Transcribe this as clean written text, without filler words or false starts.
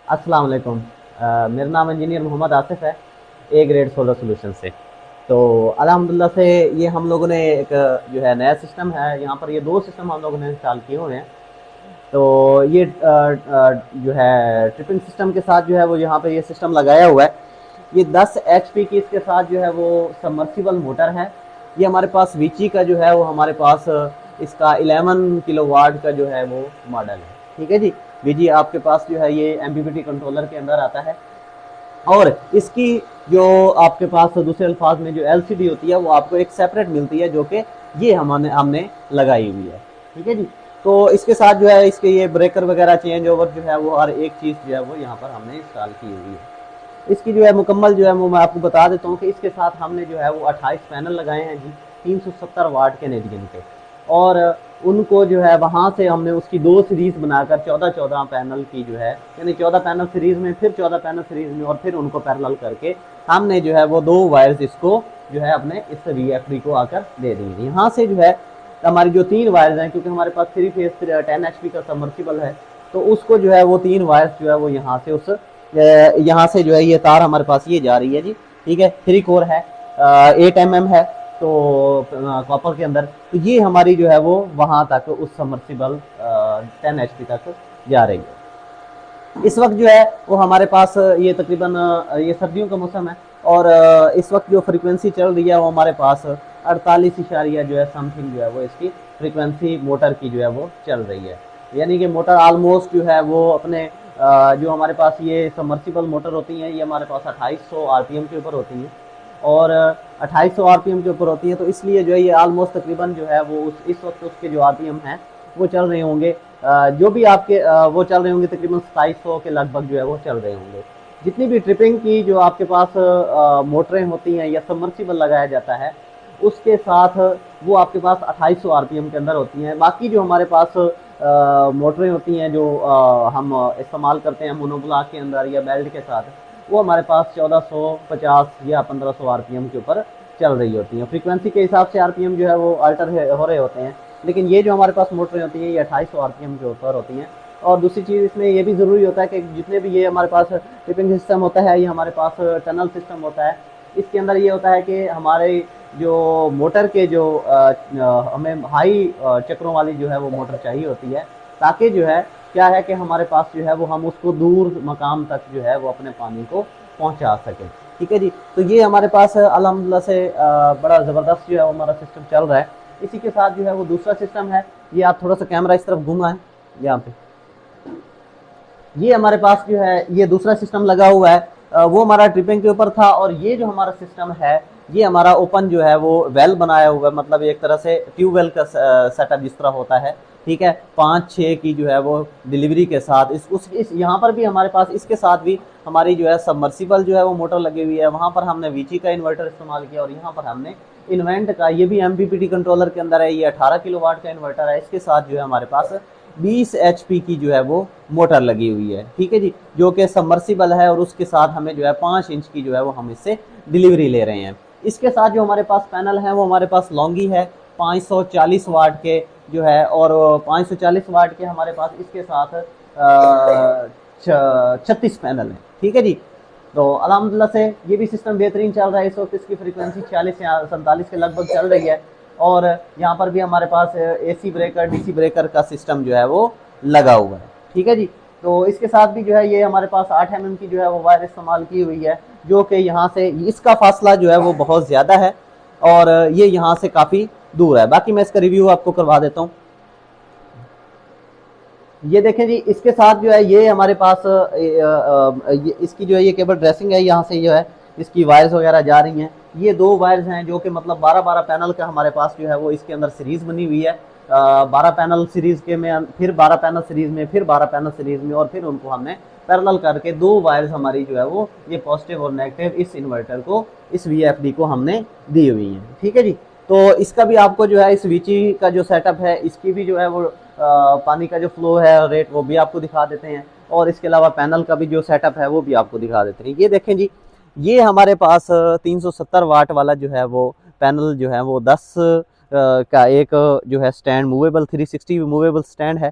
अस्सलाम वालेकुम। मेरा नाम इंजीनियर मोहम्मद आसिफ है, ए ग्रेड सोलर सोल्यूशन से। तो अल्हम्दुलिल्लाह से ये हम लोगों ने एक जो है नया सिस्टम है, यहाँ पर ये 2 सिस्टम हम लोगों ने इंस्टॉल किए हुए हैं। तो ये जो है ट्रिपिंग सिस्टम के साथ जो है वो यहाँ पे ये सिस्टम लगाया हुआ है। ये 10 एचपी की इसके साथ जो है वो सबमर्सिबल मोटर है। ये हमारे पास वीची का जो है वो हमारे पास इसका 11 किलोवाट का जो है वो मॉडल है। ठीक है जी। वीजी आपके पास जो है ये एमपीपीटी कंट्रोलर के अंदर आता है। और इसकी जो आपके पास दूसरे अल्फाज में जो एलसीडी होती है वो आपको एक सेपरेट मिलती है, जो कि ये हमने लगाई हुई है। ठीक है जी। तो इसके साथ जो है इसके ये ब्रेकर वगैरह चेंज ओवर जो है वो हर एक चीज़ जो है वो यहाँ पर हमने इंस्टॉल की हुई है। इसकी जो है मुकम्मल जो है वो मैं आपको बता देता हूँ कि इसके साथ हमने जो है वो 28 पैनल लगाए हैं जी, 370 वाट के नेडियन के। और उनको जो है वहाँ से हमने उसकी 2 सीरीज़ बनाकर 14-14 पैनल की जो है, यानी 14 पैनल सीरीज़ में, फिर 14 पैनल सीरीज़ में, और फिर उनको पैरेलल करके हमने जो है वो 2 वायर्स इसको जो है अपने इस वीएफडी को आकर दे दी। यहाँ से जो है हमारी जो 3 वायर्स हैं, क्योंकि हमारे पास 3 फेज 10 एचपी का सबमर्सिबल है, तो उसको जो है वो 3 वायर्स जो है वो यहाँ से उस यहाँ से जो है ये तार हमारे पास ये जा रही है जी। ठीक है, 3 कोर है, 8 mm है, तो कॉपर के अंदर। तो ये हमारी जो है वो वहाँ तक उस सबमर्सिबल 10 एचपी तक जा रही है। इस वक्त जो है वो हमारे पास ये तकरीबन ये सर्दियों का मौसम है, और इस वक्त जो फ्रीक्वेंसी चल रही है वो हमारे पास 48 इशारिया जो है समथिंग जो है वो इसकी फ्रीक्वेंसी मोटर की जो है वो चल रही है। यानी कि मोटर ऑलमोस्ट जो है वो अपने जो हमारे पास ये सबमर्सिबल मोटर होती हैं ये हमारे पास 2800 आरपीएम के ऊपर होती हैं, और 2800 आरपीएम के ऊपर होती है। तो इसलिए जो है ये ऑलमोस्ट तकरीबन जो है वो इस वक्त उसके जो आरपीएम हैं वो चल रहे होंगे, जो भी आपके वो चल रहे होंगे तकरीबन 2700 के लगभग जो है वो चल रहे होंगे। जितनी भी ट्रिपिंग की जो आपके पास मोटरें होती हैं या सबमर्सिबल लगाया जाता है, उसके साथ वो आपके पास 2800 आरपीएम के अंदर होती हैं। बाकी जो हमारे पास मोटरें होती हैं जो हम इस्तेमाल करते हैं मोनोब्लॉक के अंदर या बेल्ट के साथ, वो हमारे पास 1450 या 1500 आरपीएम के ऊपर चल रही होती हैं। फ्रीक्वेंसी के हिसाब से आरपीएम जो है वो अल्टर हो रहे होते हैं, लेकिन ये जो हमारे पास मोटरें होती हैं ये 2800 आरपीएम के ऊपर होती हैं। और दूसरी चीज़ इसमें ये भी ज़रूरी होता है कि जितने भी ये हमारे पास टिपिंग सिस्टम होता है, ये हमारे पास टनल सिस्टम होता है। इसके अंदर ये होता है कि हमारे जो मोटर के जो हमें हाई चक्रों वाली जो है वो मोटर चाहिए होती है, ताकि जो है क्या है कि हमारे पास जो है वो हम उसको दूर मकाम तक जो है वो अपने पानी को पहुंचा सकें। ठीक है जी। तो ये हमारे पास अल्हम्दुलिल्लाह से बड़ा ज़बरदस्त जो है वो हमारा सिस्टम चल रहा है। इसी के साथ जो है वो दूसरा सिस्टम है, ये आप थोड़ा सा कैमरा इस तरफ घुमाएं यहाँ पे। ये हमारे पास जो है ये दूसरा सिस्टम लगा हुआ है, वो हमारा ट्रिपिंग के ऊपर था। और ये जो हमारा सिस्टम है ये हमारा ओपन जो है वो वेल बनाया हुआ है, मतलब एक तरह से ट्यूबवेल का सेटअप जिस तरह होता है। ठीक है, 5-6 की जो है वो डिलीवरी के साथ इस यहाँ पर भी हमारे पास इसके साथ भी हमारी जो है सबमर्सिबल जो है वो मोटर लगी हुई है। वहाँ पर हमने वीची का इन्वर्टर इस्तेमाल किया, और यहाँ पर हमने इन्वेंट का, ये भी एमपीपीटी कंट्रोलर के अंदर है, ये 18 किलोवाट का इन्वर्टर है। इसके साथ जो है हमारे पास 20 एचपी की जो है वो मोटर लगी हुई है। ठीक है जी, जो कि सबमर्सिबल है, और उसके साथ हमें जो है 5 इंच की जो है वो हम इससे डिलीवरी ले रहे हैं। इसके साथ जो हमारे पास पैनल है वो हमारे पास लॉन्गी है 540 वाट के जो है, और 540 वाट के हमारे पास इसके साथ 36 पैनल है। ठीक है जी। तो अल्हम्दुलिल्लाह से ये भी सिस्टम बेहतरीन चल रहा है। इस वक्त इसकी फ्रीक्वेंसी 40 या 47 के लगभग चल रही है, और यहाँ पर भी हमारे पास एसी ब्रेकर डीसी ब्रेकर का सिस्टम जो है वो लगा हुआ है। ठीक है जी। तो इसके साथ भी जो है ये हमारे पास 8 mm की जो है वो वायर इस्तेमाल की हुई है, जो कि यहाँ से इसका फासला जो है वो बहुत ज़्यादा है, और ये यहाँ से काफ़ी दूर है। बाकी मैं इसका रिव्यू आपको करवा देता हूँ। ये देखें जी, इसके साथ जो है ये हमारे पास इसकी जो है ये केबल ड्रेसिंग है, यहाँ से जो है इसकी वायर्स वगैरह जा रही हैं। ये 2 वायर्स हैं जो कि मतलब 12-12 पैनल का हमारे पास जो है वो इसके अंदर सीरीज़ बनी हुई है। 12 पैनल सीरीज़ के में, फिर 12 पैनल सीरीज़ में, फिर 12 पैनल सीरीज़ में, और फिर उनको हमने पैरेलल करके 2 वायर्स हमारी जो है वो ये पॉजिटिव और नेगेटिव इस इन्वर्टर को, इस वीएफडी को हमने दी हुई हैं। ठीक है जी। तो इसका भी आपको जो है इस वीची का जो सेटअप है इसकी भी जो है वो पानी का जो फ्लो है रेट वो भी आपको दिखा देते हैं, और इसके अलावा पैनल का भी जो सेटअप है वो भी आपको दिखा देते हैं। ये देखें जी, ये हमारे पास 370 वाट वाला जो है वो पैनल जो है वो 10 का एक जो है स्टैंड मूवेबल 360 मूवेबल स्टैंड है।